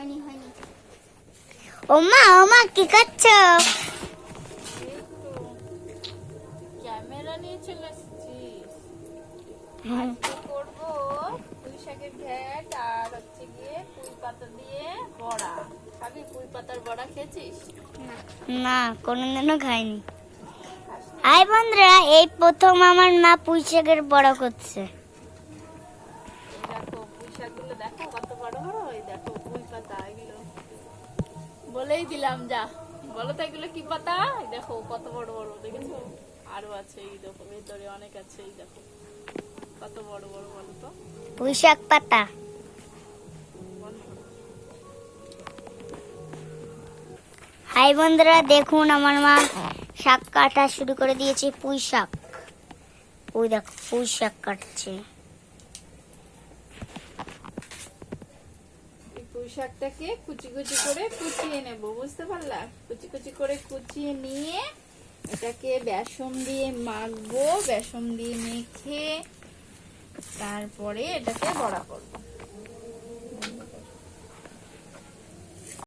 হয়নি হয়নি। ওমা ওমা কি করছো? ক্যামেরা নিয়ে চলে এসেছিস? আজকে করবো পুঁই শাকের ঘ্যাট আর হচ্ছে গিয়ে পুঁই পাতা দিয়ে বড়া। খাবি? পুঁই পাতার বড়া খেয়েছিস? না, কোনোদিনও খাইনি। হাই বন্ধুরা, এই প্রথম আমার মা পুঁই শাকের বড়া করছে। দেখো পুঁই শাকগুলো দেখো কত বড় বড়। এই দেখো পুঁই পাতা, এগুলো বলেই দিলাম। যা বলো তো এগুলো কি পাতা? এই দেখো কত বড় বড়, দেখেছো? আরো আছে, এই দেখো ভেতরে অনেক আছে। এই দেখো কত বড় বড়, বলো তো। পুঁই শাক পাতা। হাই বন্ধুরা, দেখুন আমার মা শাক কাটা শুরু করে দিয়েছে। পুঁই শাক, ওই দেখো পুঁই শাক কাটছে। পুঁই শাকটাকে কুচি কুচি করে কুচিয়ে নেব, বুঝতে পারলা? কুচি কুচি করে কুচিয়ে নিয়ে এটাকে বেসন দিয়ে মাখবো। বেসন দিয়ে মেখে তারপরে এটাকে বড়া করবো।